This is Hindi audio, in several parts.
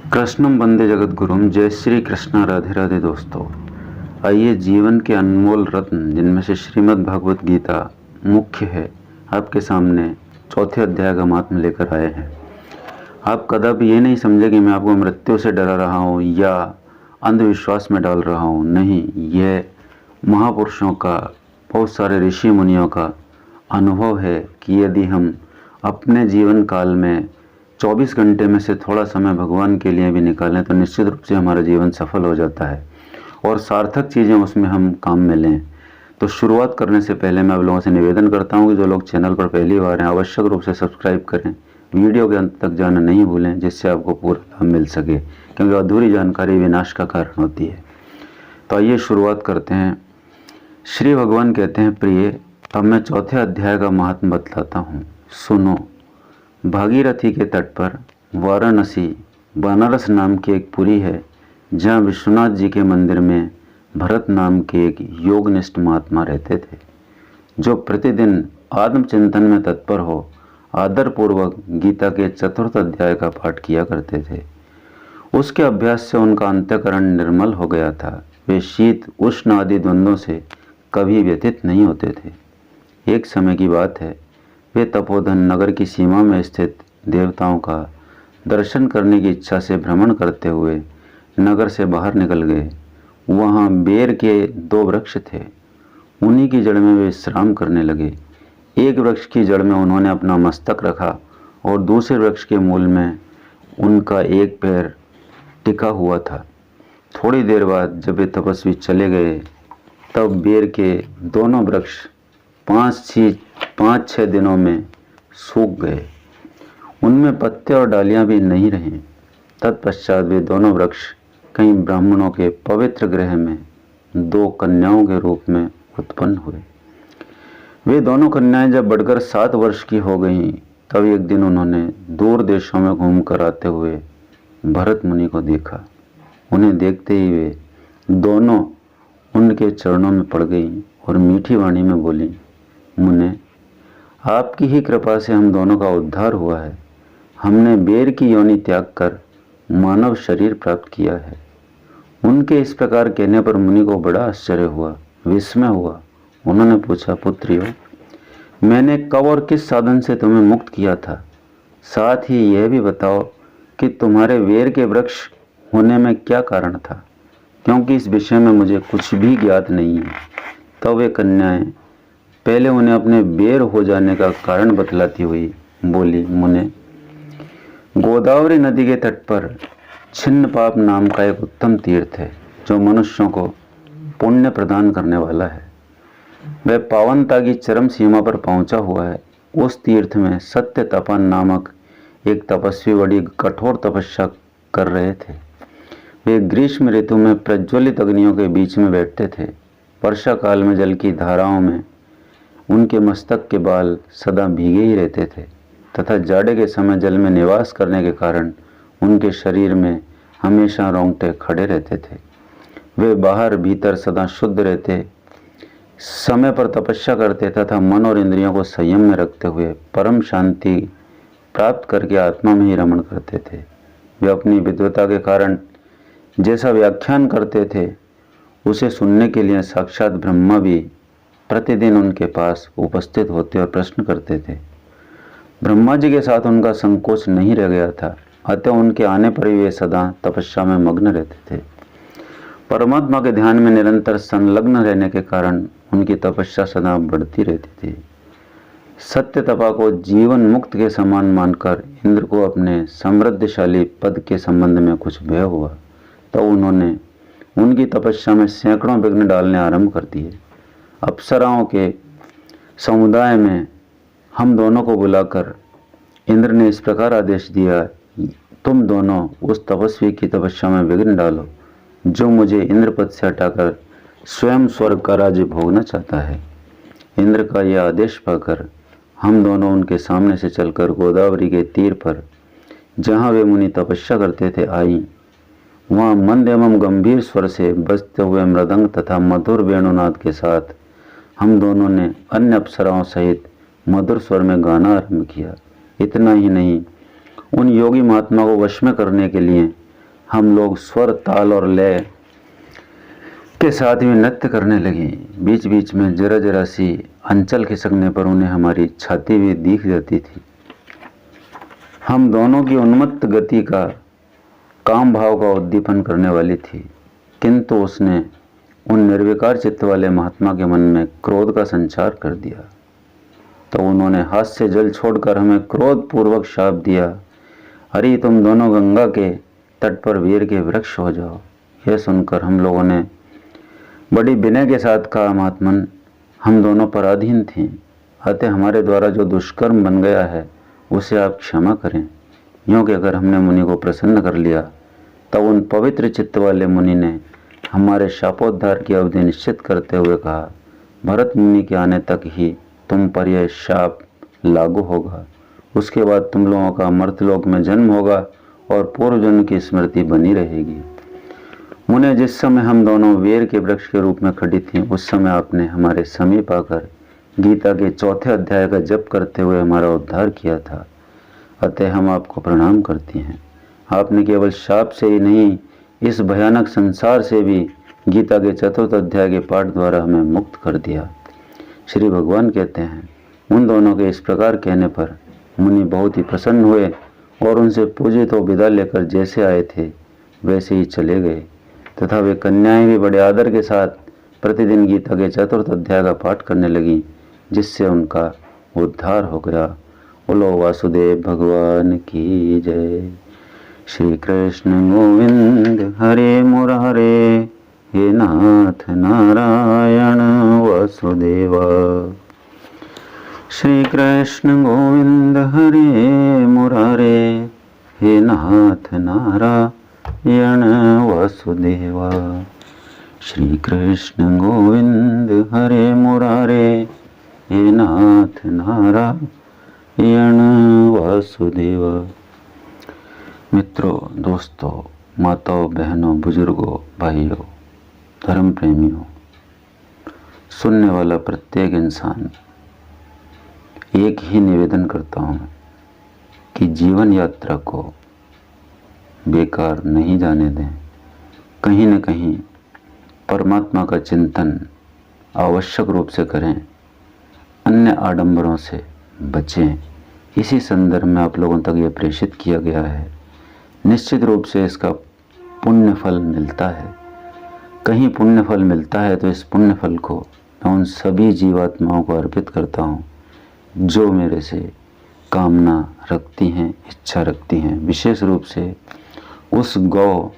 कृष्णम वंदे जगत गुरुम। जय श्री कृष्णा। राधे राधे दोस्तों। आइए जीवन के अनमोल रत्न जिनमें से श्रीमद् भागवत गीता मुख्य है, आपके सामने चौथे अध्याय का महात्म्य लेकर आए हैं। आप कदापि ये नहीं समझे कि मैं आपको मृत्यु से डरा रहा हूँ या अंधविश्वास में डाल रहा हूँ। नहीं, यह महापुरुषों का, बहुत सारे ऋषि मुनियों का अनुभव है कि यदि हम अपने जीवन काल में 24 घंटे में से थोड़ा समय भगवान के लिए भी निकालें तो निश्चित रूप से हमारा जीवन सफल हो जाता है और सार्थक चीज़ें उसमें हम काम में लें। तो शुरुआत करने से पहले मैं आप लोगों से निवेदन करता हूं कि जो लोग चैनल पर पहली बार हैं आवश्यक रूप से सब्सक्राइब करें, वीडियो के अंत तक जाना नहीं भूलें, जिससे आपको पूरा लाभ मिल सके, क्योंकि अधूरी जानकारी विनाश का कारण होती है। तो आइए शुरुआत करते हैं। श्री भगवान कहते हैं, प्रिय, अब मैं चौथे अध्याय का महात्म्य बतलाता हूँ, सुनो। भागीरथी के तट पर वाराणसी बनारस नाम की एक पुरी है, जहाँ विश्वनाथ जी के मंदिर में भरत नाम के एक योगनिष्ठ महात्मा रहते थे, जो प्रतिदिन आत्मचिंतन में तत्पर हो आदरपूर्वक गीता के चतुर्थ अध्याय का पाठ किया करते थे। उसके अभ्यास से उनका अंतःकरण निर्मल हो गया था। वे शीत उष्ण आदि द्वंद्वों से कभी व्यथित नहीं होते थे। एक समय की बात है, वे तपोधन नगर की सीमा में स्थित देवताओं का दर्शन करने की इच्छा से भ्रमण करते हुए नगर से बाहर निकल गए। वहाँ बेर के 2 वृक्ष थे, उन्हीं की जड़ में वे विश्राम करने लगे। एक वृक्ष की जड़ में उन्होंने अपना मस्तक रखा और दूसरे वृक्ष के मूल में उनका एक पैर टिका हुआ था। थोड़ी देर बाद जब वे तपस्वी चले गए, तब बेर के दोनों वृक्ष 5-6 दिनों में सूख गए। उनमें पत्ते और डालियां भी नहीं रहीं। तत्पश्चात वे दोनों वृक्ष कई ब्राह्मणों के पवित्र गृह में 2 कन्याओं के रूप में उत्पन्न हुए। वे दोनों कन्याएं जब बढ़कर 7 वर्ष की हो गईं, तब एक दिन उन्होंने दूर देशों में घूमकर आते हुए भरत मुनि को देखा। उन्हें देखते ही वे दोनों उनके चरणों में पड़ गईं और मीठी वाणी में बोली, मुने, आपकी ही कृपा से हम दोनों का उद्धार हुआ है। हमने बेर की योनि त्याग कर मानव शरीर प्राप्त किया है। उनके इस प्रकार कहने पर मुनि को बड़ा आश्चर्य हुआ, विस्मय हुआ। उन्होंने पूछा, पुत्रियों, मैंने कब और किस साधन से तुम्हें मुक्त किया था? साथ ही यह भी बताओ कि तुम्हारे बेर के वृक्ष होने में क्या कारण था, क्योंकि इस विषय में मुझे कुछ भी ज्ञात नहीं है। तब वे कन्याएं पहले उन्हें अपने बेर हो जाने का कारण बतलाती हुई बोली, मुने, गोदावरी नदी के तट पर छिन्न पाप नाम का एक उत्तम तीर्थ है, जो मनुष्यों को पुण्य प्रदान करने वाला है। वह पावनता की चरम सीमा पर पहुंचा हुआ है। उस तीर्थ में सत्य तपन नामक एक तपस्वी बड़ी कठोर तपस्या कर रहे थे। वे ग्रीष्म ऋतु में प्रज्वलित अग्नियों के बीच में बैठते थे। वर्षा काल में जल की धाराओं में उनके मस्तक के बाल सदा भीगे ही रहते थे तथा जाड़े के समय जल में निवास करने के कारण उनके शरीर में हमेशा रोंगटे खड़े रहते थे। वे बाहर भीतर सदा शुद्ध रहते, समय पर तपस्या करते तथा मन और इंद्रियों को संयम में रखते हुए परम शांति प्राप्त करके आत्मा में ही रमण करते थे। वे अपनी विद्वता के कारण जैसा व्याख्यान करते थे, उसे सुनने के लिए साक्षात ब्रह्मा भी प्रतिदिन उनके पास उपस्थित होते और प्रश्न करते थे। ब्रह्मा जी के साथ उनका संकोच नहीं रह गया था, अतः उनके आने पर वे सदा तपस्या में मग्न रहते थे। परमात्मा के ध्यान में निरंतर संलग्न रहने के कारण उनकी तपस्या सदा बढ़ती रहती थी। सत्य तपा को जीवन मुक्त के समान मानकर इंद्र को अपने समृद्धशाली पद के संबंध में कुछ भय हुआ, तो उन्होंने उनकी तपस्या में सैकड़ों विघ्न डालने आरंभ कर दिए। अप्सराओं के समुदाय में हम दोनों को बुलाकर इंद्र ने इस प्रकार आदेश दिया, तुम दोनों उस तपस्वी की तपस्या में विघ्न डालो, जो मुझे इंद्र पद से हटाकर स्वयं स्वर्ग का राज्य भोगना चाहता है। इंद्र का यह आदेश पाकर हम दोनों उनके सामने से चलकर गोदावरी के तीर पर, जहाँ वे मुनि तपस्या करते थे, आई। वहाँ मंद एवं गंभीर स्वर से बजते हुए मृदंग तथा मधुर वेणुनाद के साथ हम दोनों ने अन्य अप्सराओं सहित मधुर स्वर में गाना आरंभ किया। इतना ही नहीं, उन योगी महात्मा को वश में करने के लिए हम लोग स्वर, ताल और लय के साथ भी नृत्य करने लगे। बीच बीच में जरा जरा सी अंचल खिसकने पर उन्हें हमारी छाती भी दिख जाती थी। हम दोनों की उन्मत्त गति का काम भाव का उद्दीपन करने वाली थी, किंतु उसने उन निर्विकार चित्त वाले महात्मा के मन में क्रोध का संचार कर दिया। तो उन्होंने हाथ से जल छोड़कर हमें क्रोध पूर्वक शाप दिया, अरे तुम दोनों गंगा के तट पर वीर के वृक्ष हो जाओ। यह सुनकर हम लोगों ने बड़ी विनय के साथ कहा, महात्मन हम दोनों पराधीन थीं, अतः हमारे द्वारा जो दुष्कर्म बन गया है उसे आप क्षमा करें। यूँ कहकर हमने मुनि को प्रसन्न कर लिया। तब उन पवित्र चित्त वाले मुनि ने हमारे शापोद्धार की अवधि निश्चित करते हुए कहा, भरत मुनि के आने तक ही तुम पर यह शाप लागू होगा। उसके बाद तुम लोगों का मर्त्यलोक में जन्म होगा और पूर्व जन्म की स्मृति बनी रहेगी। मुने, जिस समय हम दोनों वीर के वृक्ष के रूप में खड़ी थीं, उस समय आपने हमारे समीप आकर गीता के 4थे अध्याय का जप करते हुए हमारा उद्धार किया था, अतः हम आपको प्रणाम करती हैं। आपने केवल शाप से ही नहीं, इस भयानक संसार से भी गीता के 4th अध्याय के पाठ द्वारा हमें मुक्त कर दिया। श्री भगवान कहते हैं, उन दोनों के इस प्रकार कहने पर मुनि बहुत ही प्रसन्न हुए और उनसे पूजित हो विदा लेकर जैसे आए थे वैसे ही चले गए, तथा वे कन्याएं भी बड़े आदर के साथ प्रतिदिन गीता के 4th अध्याय का पाठ करने लगी, जिससे उनका उद्धार हो गया। बोलो वासुदेव भगवान की जय। श्री कृष्ण गोविंद हरे मुरारे, हे नाथ नारायण वासुदेवा। श्री कृष्ण गोविंद हरे मुरारे, हे नाथ नारायण वासुदेवा। श्री कृष्ण गोविंद हरे मुरारे, हे नाथ नारायण वासुदेवा। मित्रों, दोस्तों, माताओं, बहनों, बुजुर्गों, भाइयों, धर्म प्रेमियों, सुनने वाला प्रत्येक इंसान, एक ही निवेदन करता हूँ कि जीवन यात्रा को बेकार नहीं जाने दें। कहीं न कहीं परमात्मा का चिंतन आवश्यक रूप से करें, अन्य आडंबरों से बचें। इसी संदर्भ में आप लोगों तक ये प्रेषित किया गया है। निश्चित रूप से इसका पुण्य फल मिलता है। कहीं पुण्य फल मिलता है तो इस पुण्य फल को मैं उन सभी जीवात्माओं को अर्पित करता हूँ जो मेरे से कामना रखती हैं, इच्छा रखती हैं। विशेष रूप से उस गौ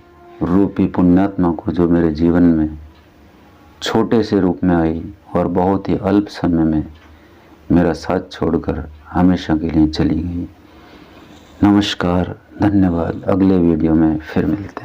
रूपी पुण्यात्मा को जो मेरे जीवन में छोटे से रूप में आई और बहुत ही अल्प समय में मेरा साथ छोड़कर हमेशा के लिए चली गई। नमस्कार, धन्यवाद। अगले वीडियो में फिर मिलते हैं।